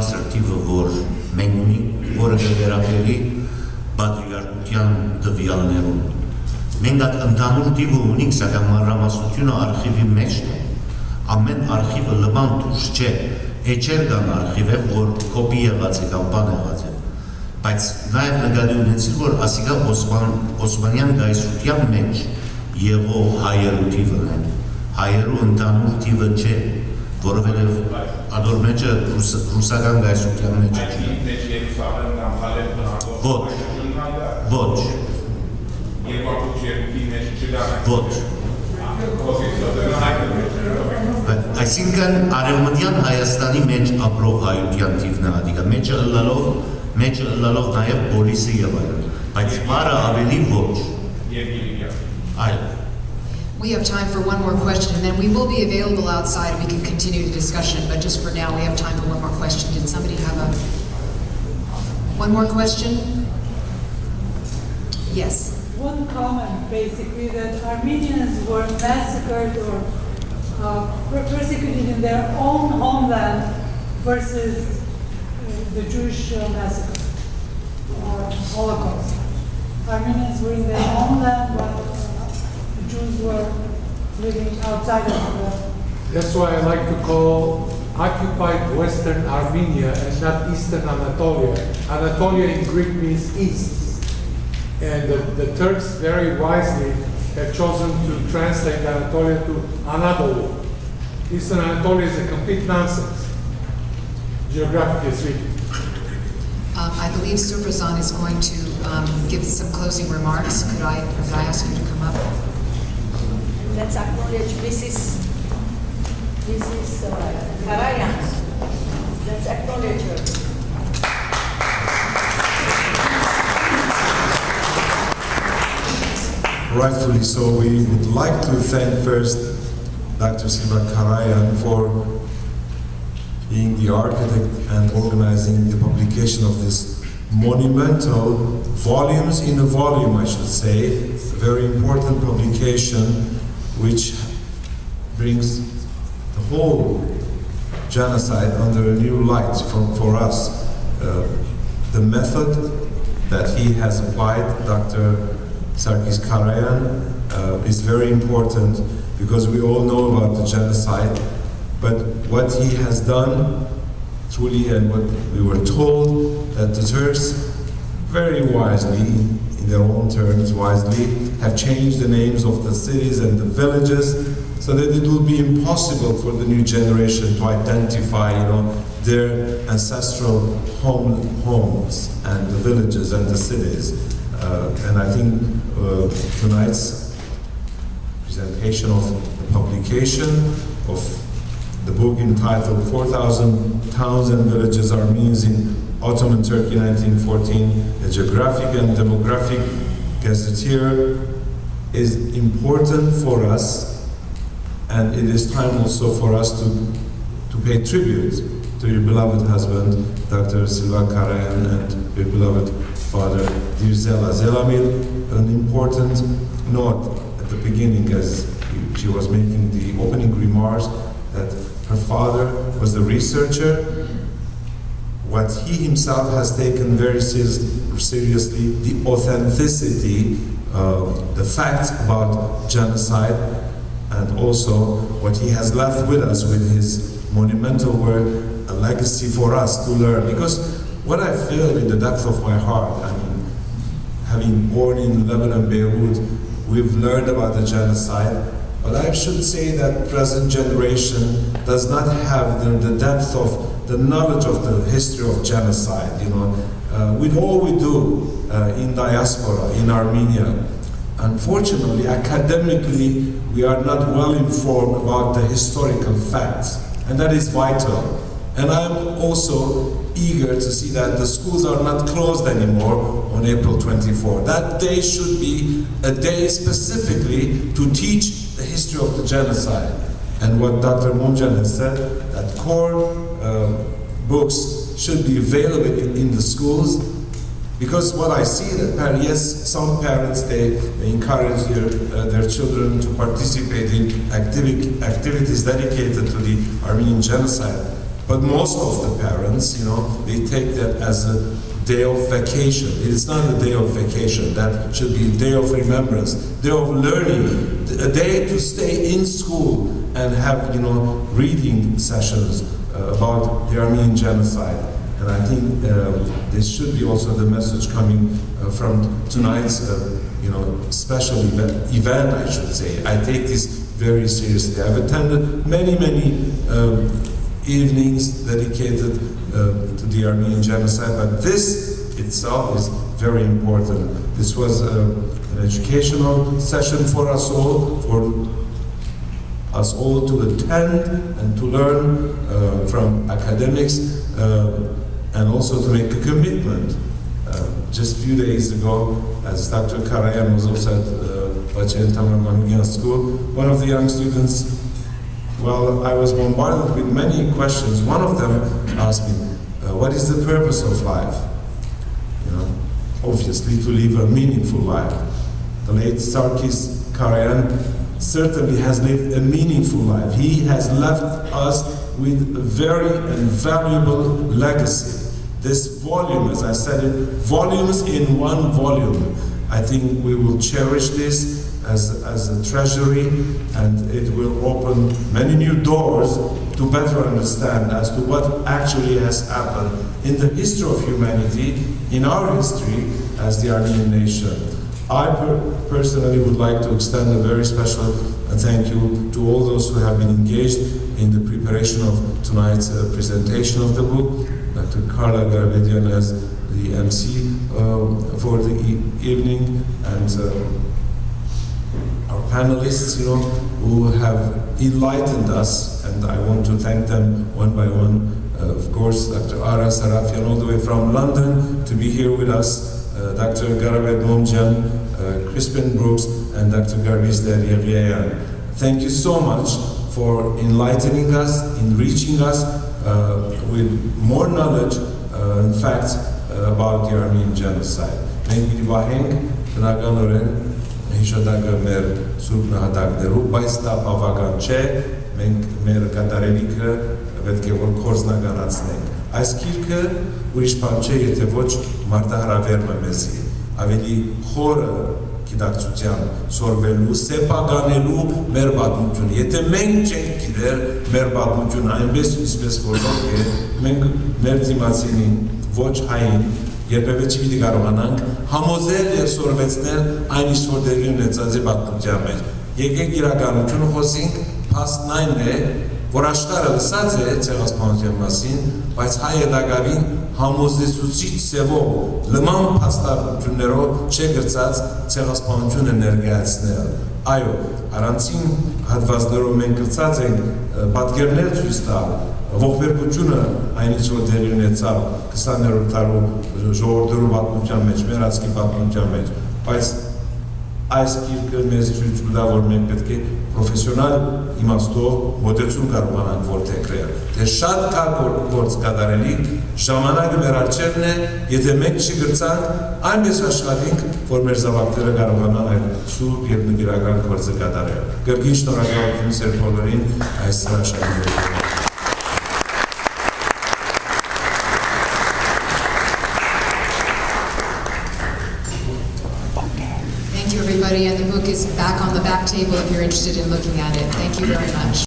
բարձր թիվը, որ մենք ունենք, որը կվերաբերի պատրիարքության տվյալներուն։ Մենք այդ ընդհանուր թիվը ունենք, սակայն մանրամասնությունը արխիվի մեջն է։ Ամեն արխիվը լման դուրս չէ, էջեր կան արխիվ է, որ կոպի եղած է կամ բան եղած է։ Բայց նաև նկատի ունեցիր, որ ասիկա Օսմանյան գայսրության մեջ եղող հայերու թիվն է, հայերու ընդհանուր թիվը չէ, որովհետև ադոր մեջը ռուսական գայսրության մեջ է։ Ոչ։ Այսինքն արևմտյան Հայաստանի մեջ ապրող հայության թիվն է ադիկա, մեջը ըլլալով նաև պոլիսը եւ այլն, բայց բարը ավելի ոչ։ Այլ։ We have time for one more question, and then we will be available outside and we can continue the discussion, but just for now we have time for one more question. Did somebody have one more question? Yes. One comment, basically, that Armenians were massacred or persecuted in their own homeland versus the Jewish massacre or Holocaust. Armenians were in their homeland, but the Jews were living outside of the... That's why I like to call occupied Western Armenia and not Eastern Anatolia. Anatolia in Greek means east. And the Turks very wisely have chosen to translate Anatolia to Anadolu. Eastern Anatolia is a complete nonsense, geographically speaking. I believe Suprasad is going to give some closing remarks. Could I ask you to come up? Let's acknowledge Mrs. Karayan. Let's acknowledge her. Rightfully so, we would like to thank first Dr. Sarkis Karayan for being the architect and organizing the publication of this monumental volumes in a volume, I should say, a very important publication which brings the whole genocide under a new light for us. The method that he has applied, Dr. Sarkis Karayan, is very important because we all know about the genocide, but what he has done truly, and what we were told, that the Turks very wisely, in their own terms wisely, have changed the names of the cities and the villages so that it will be impossible for the new generation to identify, their ancestral homes and the villages and the cities. And I think tonight's presentation of the publication of the book entitled 4,000 Towns and Villages Armenians in Ottoman Turkey 1914, a Geographic and Demographic Gazetteer, is important for us, and it is time also for us to pay tribute to your beloved husband, Dr. Sarkis Karayan, and your beloved father, dear Zela. Zela made an important note at the beginning as she was making the opening remarks that her father was a researcher. What he himself has taken very seriously, the authenticity, the facts about genocide, and also what he has left with us with his monumental work, a legacy for us to learn. Because what I feel in the depth of my heart, I mean, having born in Lebanon, Beirut, we've learned about the genocide, but I should say that present generation does not have the depth of the knowledge of the history of genocide, with all we do in diaspora, in Armenia. Unfortunately, academically, we are not well informed about the historical facts, and that is vital. And I'm also eager to see that the schools are not closed anymore on April 24. That day should be a day specifically to teach the history of the genocide. And what Dr. Monjan has said, that core books should be available in the schools, because what I see that yes, some parents, they encourage their children to participate in activities dedicated to the Armenian genocide. But most of the parents, they take that as a day of vacation. It's not a day of vacation. That should be a day of remembrance, day of learning, a day to stay in school and have, reading sessions about the Armenian genocide. And I think this should be also the message coming from tonight's, special event, I should say. I take this very seriously. I've attended many evenings dedicated to the Armenian genocide, but this itself is very important. This was an educational session for us all, to attend and to learn from academics, and also to make a commitment. Just a few days ago, as Dr. Karayan was also at Bacen Tamar School, one of the young students, I was bombarded with many questions. One of them asked me, what is the purpose of life? Obviously to live a meaningful life. The late Sarkis Karayan certainly has lived a meaningful life. He has left us with a very valuable legacy. This volume, as I said it, volumes in one volume. I think we will cherish this as a treasury, and it will open many new doors to better understand as to what actually has happened in the history of humanity, in our history as the Armenian nation. I personally would like to extend a very special thank you to all those who have been engaged in the preparation of tonight's presentation of the book. Dr. Carla Blvd as the MC for the evening, and our panelists, who have enlightened us, and I want to thank them one by one. Of course, Dr. Ara Sarafian, all the way from London, to be here with us, Dr. Garabet Momjan, Crispin Brooks, and Dr. Garbis Deryayan. Thank you so much for enlightening us, enriching us with more knowledge, in fact, about the Armenian genocide. Մենք վահենք բնականորեն հիշադակը մեր սուրբ նահատակներու, բայց դա բավական չէ, մենք մեր կատարելիքը պետք է որ կորզնականացնենք։ Այս գիրքը ուրիշ բան չէ, եթե ոչ մարտահրավերն է մեզի, ավելի խորը գիտակցության սորվելու, սեփականելու մեր պատմությունը։ Եթե մենք չենք գիտեր մեր պատմությունը այնպես ինչպես որ է, մենք մեր դիմացինին ոչ հային երբևէ չի կարողանանք համոզել եւ սորվեցնել այն ինչ որ դերի ունեցած է պատմության մեջ։ Եկեք իրականությունը խոսենք, փաստն այն է, որ աշխարհը լսած է ցեղասպանության մասին, բայց հայ հետագավին համոզեցուցիչ սևով լման փաստարկություններով չէ գրծած ցեղասպանությունը ներկայացնել։ Այո, առանցին հատվածներով մենք գրծած ենք պատկերներ ցույց տալ, ողբերգությունը այնից որ դերի ունեցավ 20-րդ դարում ժողովրդի պատմության մեջ, մեր ազգի պատմության մեջ, բայց այս գիրքը մեզ ցույց տա, որ մենք պետք է պրոֆեսիոնալ իմաստով մոտեցում կարողանանք որդեգրել։ Դե շատ կա գործ կատարելի, ժամանակը մեր առջևն է, եթե մենք չգրծանք, այնպես աշխատենք, որ մեր զավակները կարողանան այդ սուրբ եւ նվիրական գործը կատարել։ Կրկին շնորհակալություն ձեր բոլորին այս հրաշալի And the book is back on the back table if you're interested in looking at it. Thank you very much.